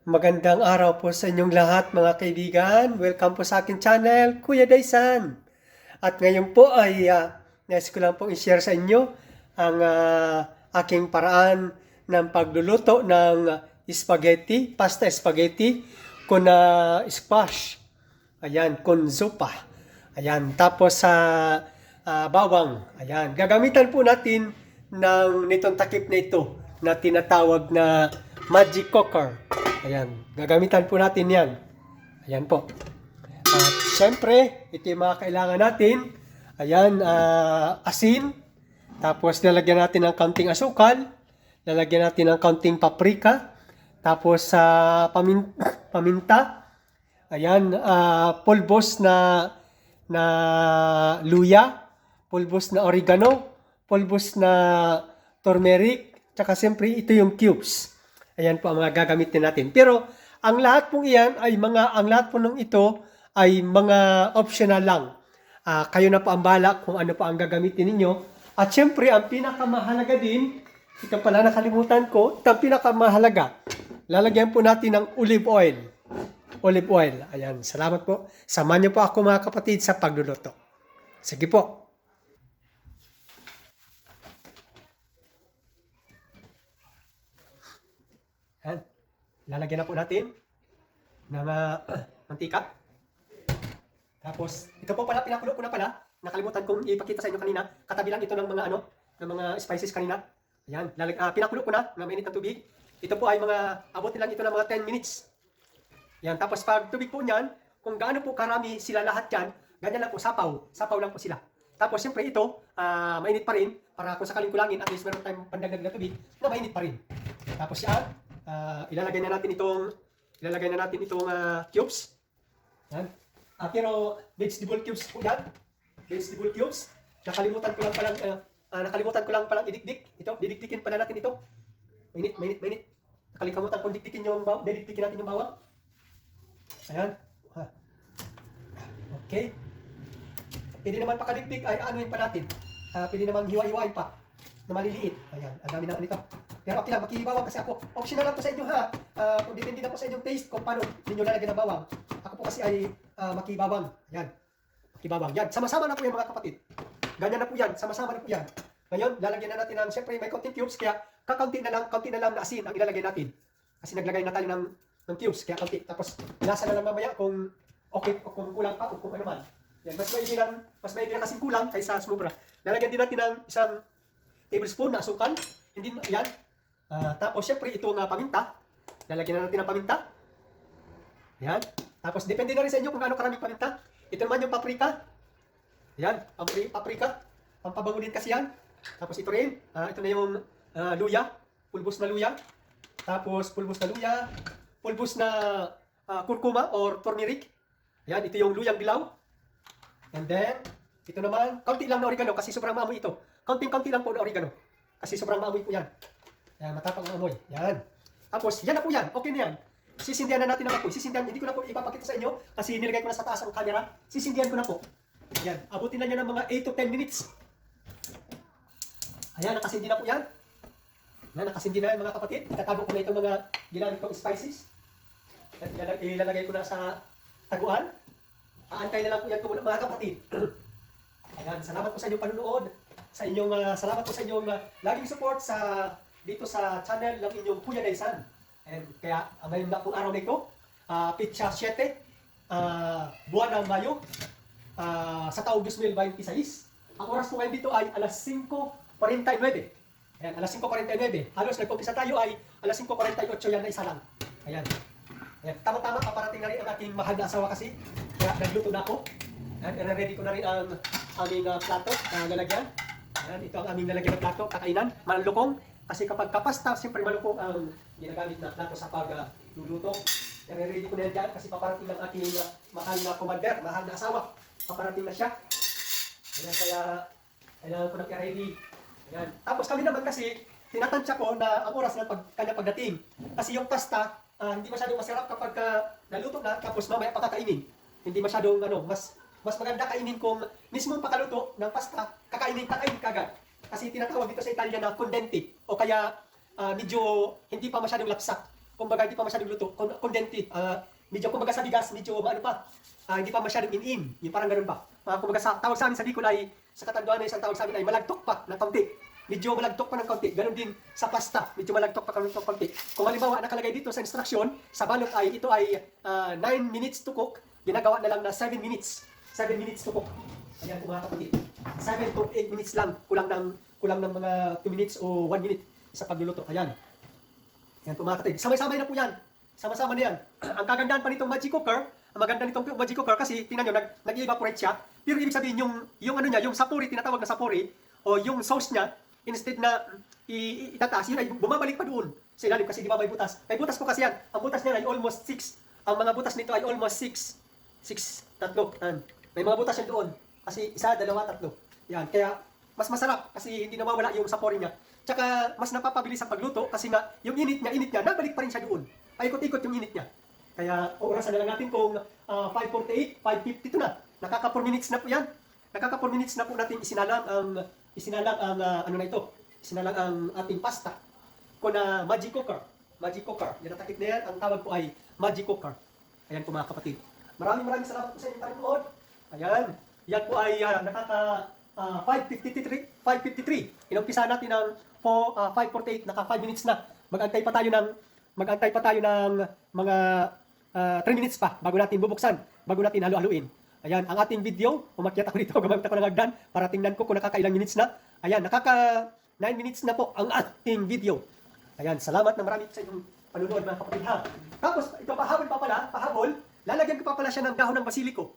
Magandang araw po sa inyong lahat mga kaibigan. Welcome po sa aking channel, Kuya Daysan. At ngayon po ay nais ko lang pong i-share sa inyo ang aking paraan ng pagluluto ng spaghetti, pasta spaghetti con squash. Ayan, con zupa. Ayan, tapos sa bawang. Ayan, gagamitan po natin nitong takip na ito na tinatawag na magic cooker. Ayan, gagamitan po natin yan. Ayan po. At syempre, ito yung mga kailangan natin. Ayan, asin. Tapos lalagyan natin ng kaunting asukal. Lalagyan natin ng kaunting paprika. Tapos sa paminta. Ayan, pulbos na luya, pulbos na oregano, pulbos na turmeric, tsaka siyempre ito yung cubes. Ayan po ang mga gagamitin natin. Pero ang lahat pong iyan ay ang lahat po ng ito ay mga optional lang. Kayo na po ang bahala kung ano pa ang gagamitin ninyo. At siyempre, ang pinakamahalaga din, ito pala nakalimutan ko, ito ang pinakamahalaga. Lalagyan po natin ng olive oil. Olive oil. Ayan, salamat po. Samahan niyo po ako mga kapatid sa pagluluto. Sige po. Ayan. Lalagyan na po natin ng mantika. Tapos, ito po pala, pinakulo ko na pala. Nakalimutan kong ipakita sa inyo kanina. Katabi lang ito ng mga ng mga spices kanina. Ayan, pinakulo ko na mainit ng tubig. Ito po ay abot lang ito ng mga 10 minutes. Yan, tapos pag tubig po niyan, kung gaano po karami sila lahat yan, ganyan lang po, sapaw lang po sila. Tapos siyempre ito, mainit pa rin, para kung sakaling kulangin, at least meron tayong pandagdag na tubig, na mainit pa rin. Tapos yan, ilalagay na natin itong cubes. Yan. Pero vegetable cubes po yan. Vegetable cubes. Nakalimutan ko lang palang idikdik. Ito, didikdikin pala natin ito. Mainit. Nakalimutan kong didikdikin natin yung bawang. Ayan. Okay. Pwede naman pakadikdik ay anuin pa natin. Pwede naman hiwa-hiwain pa na maliliit. Ayan, ang dami na nito. Pero okay lang, makihibawang kasi ako. Optional lang po sa inyo ha. Kung depende na po sa inyong taste kung paano ninyo lalagyan ng bawang. Ako po kasi ay makihibawang. Ayan. Makihibawang. Yan, sama-sama na po yan mga kapatid. Ganyan na po yan, sama-sama na po yan. Ngayon, lalagyan na natin ng, siyempre may konting cubes, kaya kaunti na lang na asin ang ilalagay natin. Kasi naglagay na tayo ng cubes, kaya kaunti. Tapos, nasa na lang mamaya kung okay, o kung kulang pa, o kung ano man. Yan, mas maigi na kasing kulang kaysa sumubra. Lalagyan din natin ng isang tablespoon na asukal. Hindi, yan. Tapos, syempre, itong paminta. Lalagyan na natin ng paminta. Yan. Tapos, depende na rin sa inyo kung gaano karaming paminta. Ito naman yung paprika. Yan, paprika. Pampabango din kasi yan. Tapos, ito rin. Ito na yung luya. Pulbos na luya. Tapos, pulbos na kurkuma or turmeric. Yan, ito yung luyang dilaw. And then, ito naman, kaunti lang na oregano kasi sobrang maamoy ito. Kaunting-kaunti lang po na oregano. Kasi sobrang maamoy po yan. Yan, matapang ang amoy. Yan. Tapos, yan na po yan. Okay na yan. Sisindihan na natin ang apoy. Hindi ko na po ipapakita sa inyo kasi nilagay ko na sa taas ang camera. Sisindihan ko na po. Yan, abutin na niya ng mga 8 to 10 minutes. Ayan, nakasindi na po yan. Yan, nakasindi na yan mga kapatid. Itatago ko na itong mga ginamit kong spices. Ilalagay ko na sa taguan. Aantay na lang po yan mga kapatid. Ayan, salamat po sa inyong panunood. Salamat po sa inyong laging support dito sa channel ng inyong Kuya Daysan. And kaya, ngayon na pong araw na ito, Pitsa 7, buwan ng Mayo, sa taong 2026. Ang oras po ngayon dito ay alas 5:49. Ayan, alas 5:49. Halos nagkumpisa tayo ay alas 5:48 yan na isa lang. Ayan. Ayan, tama-tama, paparating na rin ang aking mahal na asawa kasi. Kaya nagluto na ako. Ayan, ready ko na rin ang aming plato na lalagyan. Ayan, ito ang aming lalagyan ng plato, kakainan, malukong. Kasi kapag kapasta, siyempre malukong ang ginagamit na plato sa pagluluto. Ready ko na yan dyan kasi paparating ng aking mahal na commander, mahal na asawa. Paparating na siya. Ayan, kaya kailangan ko na ready. Ayan. Tapos kami naman kasi, tinatansya ko na ang oras ng kanya pagdating. Kasi yung pasta, hindi masyadong masarap kapag naluto na, tapos mamaya pakakainin. Hindi masyadong, mas maganda kainin kung mismong pakaluto ng pasta, kakainin kagad. Kasi tinatawag dito sa Italian na condente, o kaya medyo hindi pa masyadong lapsak. kumbaga hindi pa masyadong luto, kondenti, medyo kumbaga sa bigas, medyo ano pa, hindi pa masyadong in-in, yung parang ganun pa. Kumbaga sa tawag sa amin sa Bicol ay, sa Katanduan ay isang tawag sa amin ay malagtok pa ng kaunti. Medyo malagtok pa ng kaunti. Ganun din sa pasta, medyo malagtok pa ng kaunti. Kung halimbawa nakalagay dito sa instruction, sa balot ay ito ay 9 minutes to cook, ginagawa na lang na 7 minutes. 7 minutes to cook. Ayan po mga kapatid. 7 to 8 minutes lang, kulang ng mga 2 minutes o 1 minute sa pagluluto. Ayan. Ayan po mga kapatid. Samay-samay na po yan. Sama-sama na yan. Ang kagandahan pa nitong Magic Cooker, ang maganda nitong Magic Cooker kasi tingnan nyo, nag-evaporate siya. Pero ibig sabihin yung ano niya, yung sapuri, tinatawag na sapuri, o yung sauce niya, instead na itataas, yun ay bumabalik pa doon sa ilalim kasi di ba may butas. May butas po kasi yan. Ang butas niya ay almost 6. Ang mga butas nito ay almost 6. 6, tatlo. May mga butas yan doon. Kasi isa, dalawa, tatlo. Yan. Kaya mas masarap kasi hindi nawawala yung sapori niya. Tsaka mas napapabilis ang pagluto kasi nga yung init niya, nabalik pa rin siya doon. Paikot-ikot yung init niya. Kaya orasan na lang natin kung 5:48, 5:52 na. Nakaka 4 minutes na po yan. Nakaka 4 minutes na po natin isinalang ang ano na ito. Isinalang ang ating pasta ko na Magic Cooker. Magic Cooker. Yan ang takip na yan. Ang tawag po ay Magic Cooker. Ayan po mga kapatid. Maraming salamat po sa inyong panonood. Ayan. Yan po ay nakaka 5:53. Inumpisa natin ng 5:48. Naka 5 minutes na. Mag-antay pa tayo ng mga 3 minutes pa bago natin bubuksan, bago natin halo-haluin. Ayan, ang ating video, umakyat ako dito, gumamit ako ng hagdan para tingnan ko kung nakakailang minutes na. Ayan, nakaka 9 minutes na po ang ating video. Ayan, salamat na marami sa inyong panunood mga kapatid ha. Tapos, ito pahabol, lalagyan ko pa pala siya ng dahon ng basiliko.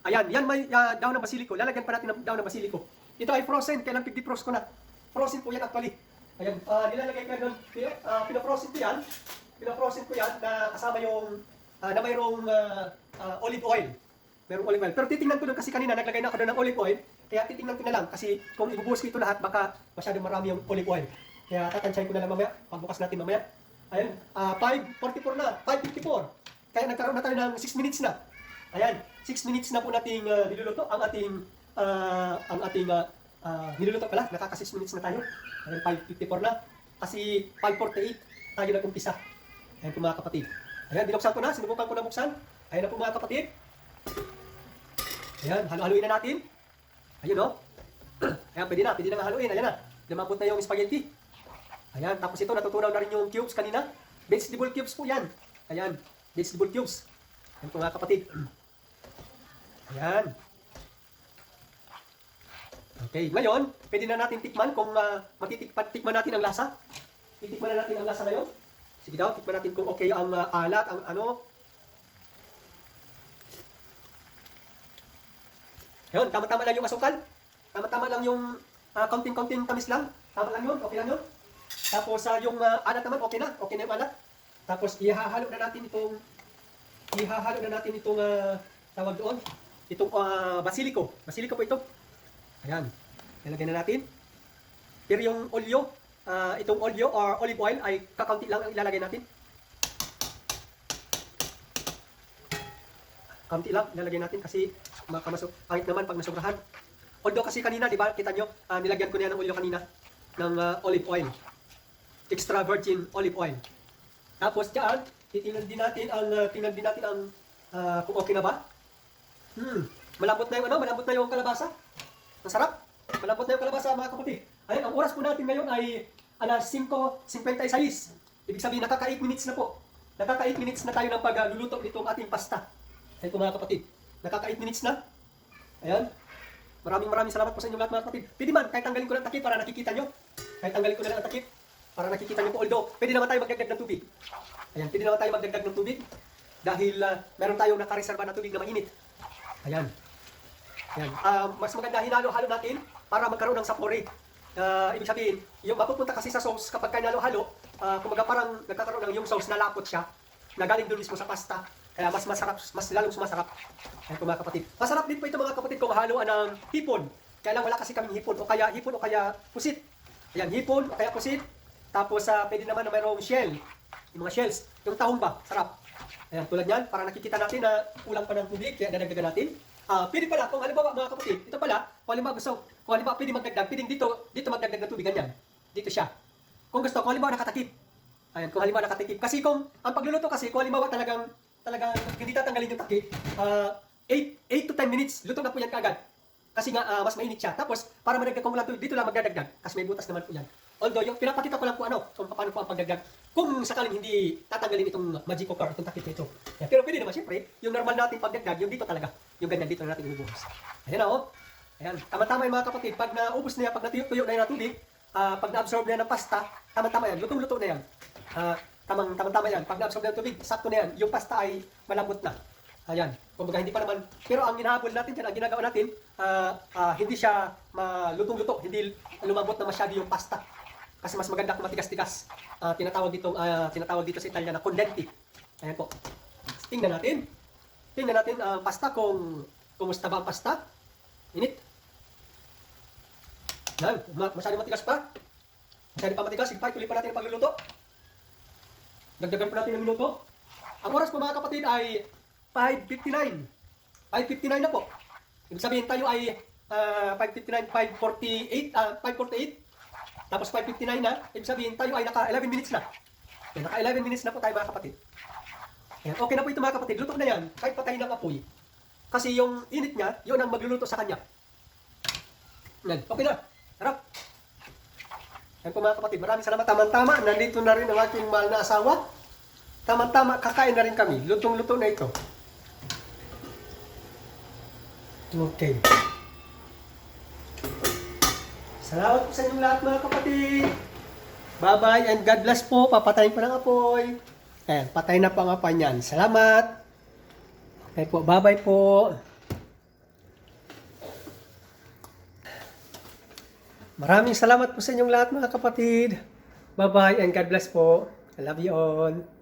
Ayan, yan may dahon ng basiliko, lalagyan pa natin ng dahon ng basiliko. Ito ay frozen, kailan pig-defrost ko na. Frozen po yan actually. Ayan, nilalagay ko doon, pinafrozen ko yan na kasama yung na mayroong olive oil. Mayroong olive oil. Pero titingnan ko doon kasi kanina naglagay na ako doon ng olive oil. Kaya titingnan ko na lang kasi kung ibubuhos ko ito lahat baka masyadong marami yung olive oil. Kaya tatansyahin ko na lang mamaya. Pagbukas natin mamaya. Ayan, 5:44 na, 5:54. Kaya nagkaroon na tayo ng 6 minutes na. Ayan, 6 minutes na po nating niluluto ang ating niluluto pala. Nakaka 6 minutes na tayo. Ayan, 5:54 na. Kasi 5:48 tayo nag-umpisa. Ayan po mga kapatid. Ayan, binuksan ko na. Sinubukan ko na buksan. Ayan na po mga kapatid. Ayan, halo-haluin na natin. Ayun o. Ayan, pwede na nga haluin. Ayan na. Lumabot na yung spaghetti. Ayan, tapos ito, natutunaw na rin yung cubes kanina. Vegetable cubes po yan. Ayan, vegetable cubes. Ayan po mga kapatid. Ayan. Okay, ngayon, pwede na natin tikman kung matitikman natin ang lasa. Titikman na natin ang lasa ngayon. Sige daw, tikman natin kung okay ang alat, ang ano. Ayun, tama-tama lang yung asukal. Tama-tama lang yung kaunting-kaunting tamis lang. Tama lang yun, okay lang yun. Tapos yung alat naman, okay na yung alat. Tapos ihahalo na natin itong tawag doon, itong basiliko. Basiliko po ito. Ayan, nilagay na natin. Pero yung olyo, itong olyo or olive oil ay kakaunti lang ang ilalagay natin. Kaunti lang ilalagay natin kasi pangit naman pag nasobrahan. Although kasi kanina, di ba, kita nyo, nilagyan ko na ng olyo kanina ng olive oil. Extra virgin olive oil. Tapos diyan, tingnan din natin ang kung okay na ba. Malambot na yung kalabasa. Masarap. Malambot na yung kalabasa mga kapatid. Ayun, ang oras po natin ngayon ay alas 5:56. Ibig sabihin, nakaka 8 minutes na po. Nakaka 8 minutes na tayo ng pagluluto nitong ating pasta. Ayun po mga kapatid. Nakaka 8 minutes na. Ayan. Maraming salamat po sa inyo lahat mga kapatid. Pwede man, kahit tanggalin ko lang takip para nakikita nyo. Kahit tanggalin ko na lang ang takip para nakikita nyo po. Although, pwede naman tayo magdagdag ng tubig. Ayan, pwede naman tayo magdagdag ng tubig. Dahil meron tayong nakareserba na tubig na mainit. Ayan. Ayan. Mas maganda hinalo-halo natin para magkaroon ng sapore. Ibig sabihin, yung mapupunta kasi sa sauce kapag hinalo-halo, kumaga parang nagkakaroon ng yung sauce na lapot siya, na galing doon mismo sa pasta. Kaya mas masarap, mas lalong sumasarap. Ayan po mga kapatid. Masarap din po ito mga kapatid kung haluan ng hipon. Kaya lang wala kasi kaming hipon o kaya pusit. Ayan, hipon o kaya pusit. Tapos pwede naman na mayroong shell. Yung mga shells. Yung tahong ba, sarap. Ayan, tulad yan, para nakikita natin na kulang pa ng tubig, kaya dadagdagan natin. Pwede pala, kung halimbawa mga kapatid, ito pala, kung halimbawa pwede magdagdag, pwedeng dito magdagdag ng tubig, ganyan. Dito siya. Kung gusto, kung halimbawa nakatakip. Ayan, kung halimbawa nakatikip. Kasi kung, ang pagluluto kasi, kung halimbawa talagang hindi tatanggalin yung takip, 8 to 10 minutes, luto na po yan kaagad. Kasi nga, mas mainit siya. Tapos, para madagdag ko lang ito, dito lang magdadagdag. Kasi may butas naman po yan. Although, yung pinapakita ko lang po kung paano po ang pagdagdag. Kung sakaling hindi tatanggalin itong magic cooker, itong takip nito. Yan. Pero pwede naman, syempre, yung normal natin pagdagdag, yung dito talaga. Yung ganyan, dito na natin ibubuhos. Ayan na, oh. Ayan. Tama-tama yung mga kapatid. Pag naubos na yan, pag natuyo na yan ng tubig, pag na-absorb na yan ng pasta, tama-tama yan. Lutong-luto na yan. Tama-tama yan. Pag na-absorb na yung tubig, sakto na yan. Yung pasta ay malambot na. Ayan. Kumbaga hindi pa naman, pero ang hinahabol natin dyan, ang ginagawa natin, hindi siya malutong-luto, hindi lumambot na masyado yung pasta. Kasi mas maganda kung matigas-tigas. Tinatawag dito sa Italia na condenti. Ayan po. Tingnan natin. Tingnan natin ang pasta kung kumusta ba ang pasta. Init. Yan. Masyado matigas pa. Masyado pa matigas. Igpahit ulit pa natin ang pagluluto. Dagdagan pa natin ang minuto. Ang oras po mga kapatid ay 5:59. 5:59 na po. Ibig sabihin tayo ay 5:59, 5:48. Tapos 5:59 na. Ibig sabihin tayo ay naka 11 minutes na. Yan, naka 11 minutes na po tayo mga kapatid. Yan, okay na po ito mga kapatid. Luto na yan. Kahit patayin ng apoy. Kasi yung init niya, yun ang magluluto sa kanya. Yan, okay na. Harap. Yan po mga kapatid. Maraming salamat. Tama-tama. Nandito na rin ang aking mahal na asawa. Tama-tama. Kakain na rin kami. Lutong-luto na ito. Okay. Salamat po sa inyong lahat mga kapatid. Bye-bye and God bless po. Papatayin ko ng apoy. Ayan, patay na po ang apoy niyan. Salamat. Okay po, bye-bye po. Maraming salamat po sa inyong lahat mga kapatid. Bye-bye and God bless po. I love you all.